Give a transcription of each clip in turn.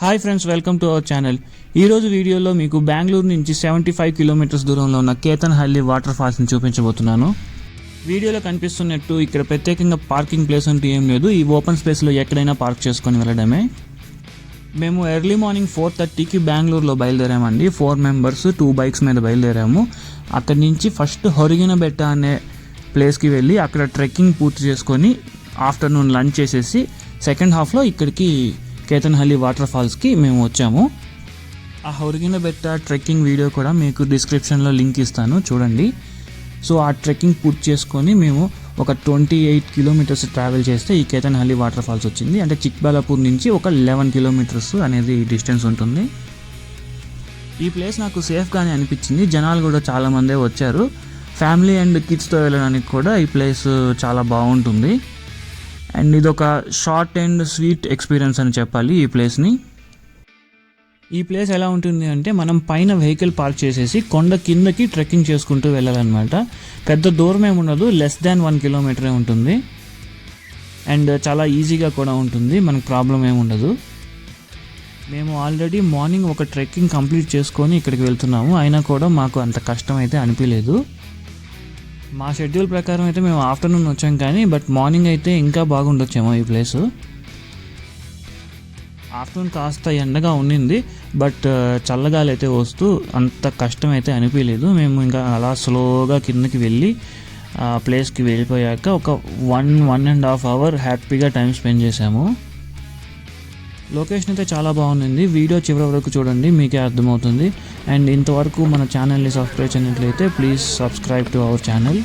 Hi friends, welcome to our channel. ఈరోజు వీడియోలో మీకు బెంగళూరు నుంచి 75 కిలోమీటర్స్ దూరంలో ఉన్న కేతన్హల్లి వాటర్ ఫాల్స్ని చూపించబోతున్నాను. వీడియోలో కనిపిస్తున్నట్టు ఇక్కడ ప్రత్యేకంగా పార్కింగ్ ప్లేస్ అంటూ ఏం లేదు. ఈ ఓపెన్ స్పేస్లో ఎక్కడైనా పార్క్ చేసుకొని వెళ్ళడమే. మేము ఎర్లీ మార్నింగ్ 4:30కి బెంగళూరులో బయలుదేరామండి. 4 మెంబర్స్ 2 బైక్స్ మీద బయలుదేరాము. అక్కడి నుంచి ఫస్ట్ హొరిగినబెట్ట అనే ప్లేస్కి వెళ్ళి అక్కడ ట్రెక్కింగ్ పూర్తి చేసుకొని ఆఫ్టర్నూన్ లంచ్ చేసేసి సెకండ్ హాఫ్లో ఇక్కడికి కేతన్హల్లి వాటర్ ఫాల్స్కి మేము వచ్చాము. ఆ హొరిగినబెట్ట ట్రెక్కింగ్ వీడియో కూడా మీకు డిస్క్రిప్షన్లో లింక్ ఇస్తాను, చూడండి. సో ఆ ట్రెక్కింగ్ పూర్తి చేసుకొని మేము ఒక 28 కిలోమీటర్స్ ట్రావెల్ చేస్తే ఈ కేతన్హల్లి వాటర్ ఫాల్స్ వచ్చింది. అంటే చిక్బల్లాపూర్ నుంచి ఒక 11 కిలోమీటర్స్ అనేది డిస్టెన్స్ ఉంటుంది. ఈ ప్లేస్ నాకు సేఫ్గానే అనిపించింది. జనాలు కూడా చాలామందే వచ్చారు. ఫ్యామిలీ అండ్ కిడ్స్తో వెళ్ళడానికి కూడా ఈ ప్లేస్ చాలా బాగుంటుంది. అండ్ ఇది ఒక షార్ట్ అండ్ స్వీట్ ఎక్స్పీరియన్స్ అని చెప్పాలి ఈ ప్లేస్ని. ఈ ప్లేస్ ఎలా ఉంటుంది అంటే మనం పైన వెహికల్ పార్క్ చేసేసి కొండ కిందకి ట్రెక్కింగ్ చేసుకుంటూ వెళ్ళాలన్నమాట. పెద్ద దూరం ఏమి ఉండదు, లెస్ దాన్ 1 కిలోమీటరే ఉంటుంది. అండ్ చాలా ఈజీగా కూడా ఉంటుంది, మనకు ప్రాబ్లం ఏమి ఉండదు. మేము ఆల్రెడీ మార్నింగ్ ఒక ట్రెక్కింగ్ కంప్లీట్ చేసుకొని ఇక్కడికి వెళ్తున్నాము. అయినా కూడా మాకు అంత కష్టం అయితే అనిపించలేదు. మా షెడ్యూల్ ప్రకారం అయితే మేము ఆఫ్టర్నూన్ వచ్చాం, కానీ బట్ మార్నింగ్ అయితే ఇంకా బాగుండొచ్చేమో ఈ ప్లేసు. ఆఫ్టర్నూన్ కాస్త ఎండగా ఉండింది, బట్ చల్లగాలి అయితే వస్తూ అంత కష్టం అయితే అనిపించలేదు. మేము ఇంకా అలా స్లోగా కిందకి వెళ్ళి ఆ ప్లేస్కి వెళ్ళిపోయాక ఒక 1.5 అవర్ హ్యాపీగా టైం స్పెండ్ చేసాము. లొకేషన్ అయితే చాలా బాగుంది. వీడియో చివరి వరకు చూడండి, మీకే అర్థమవుతుంది. అండ్ ఇంతవరకు మన ఛానల్ని సబ్స్క్రైబ్ చేయనట్లయితే please subscribe to our channel.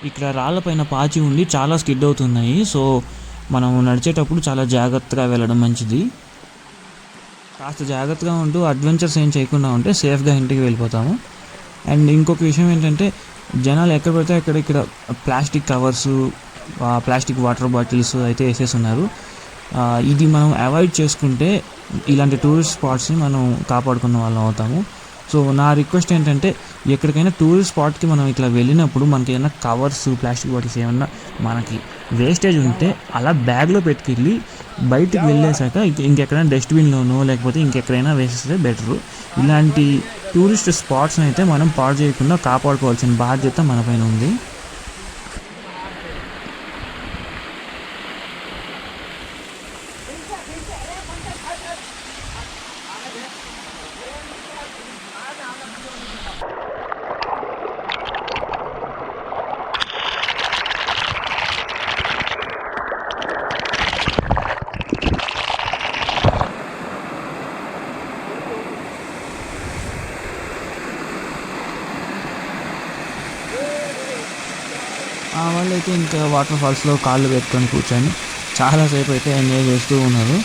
ఇక్కడ రాళ్ళపైన పాచి ఉండి చాలా స్కిడ్ అవుతున్నాయి. సో మనం నడిచేటప్పుడు చాలా జాగ్రత్తగా వెళ్ళడం మంచిది. కాస్త జాగ్రత్తగా ఉంటూ అడ్వెంచర్స్ ఏం చేయకుండా ఉంటే సేఫ్గా ఇంటికి వెళ్ళిపోతాము. అండ్ ఇంకొక విషయం ఏంటంటే, జనాలు ఎక్కడ పడితే అక్కడ ఇక్కడ plastic covers, plastic water bottles అయితే వేసేస్తున్నారు. ఇది మనం అవాయిడ్ చేసుకుంటే ఇలాంటి టూరిస్ట్ స్పాట్స్ని మనం కాపాడుకున్న వాళ్ళం అవుతాము. సో నా రిక్వెస్ట్ ఏంటంటే, ఎక్కడికైనా టూరిస్ట్ స్పాట్కి మనం ఇట్లా వెళ్ళినప్పుడు మనకి ఏమైనా కవర్స్, ప్లాస్టిక్ బాటిల్స్ ఏమన్నా మనకి వేస్టేజ్ ఉంటే అలా బ్యాగ్లో పెట్టుకెళ్ళి బయటికి వెళ్ళేసాక ఇంకెక్కడైనా డస్ట్బిన్లోనో లేకపోతే ఇంకెక్కడైనా వేసేస్తే బెటరు. ఇలాంటి టూరిస్ట్ స్పాట్స్ని అయితే మనం పాడు చేయకుండా కాపాడుకోవాల్సిన బాధ్యత మన పైన ఉంది. వాళ్ళైతే ఇంకా వాటర్ ఫాల్స్లో కాళ్ళు పెట్టుకొని కూర్చొని చాలాసేపు అయితే ఎంజాయ్ చేస్తూ ఉన్నారు.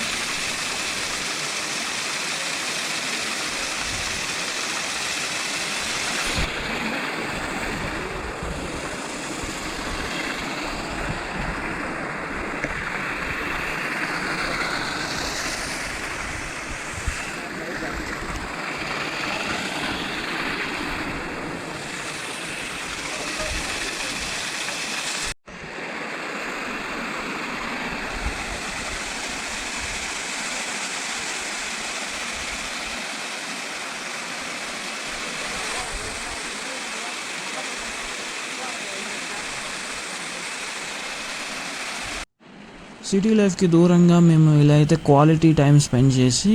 సిటీ లైఫ్కి దూరంగా మేము ఇలా అయితే క్వాలిటీ టైం స్పెండ్ చేసి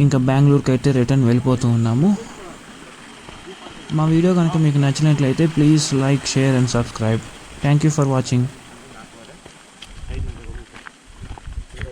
ఇంకా బెంగళూరుకి అయితే రిటర్న్ వెళ్ళిపోతూ ఉన్నాము. మా వీడియో కనుక మీకు నచ్చినట్లయితే please like, share and subscribe. Thank you for watching.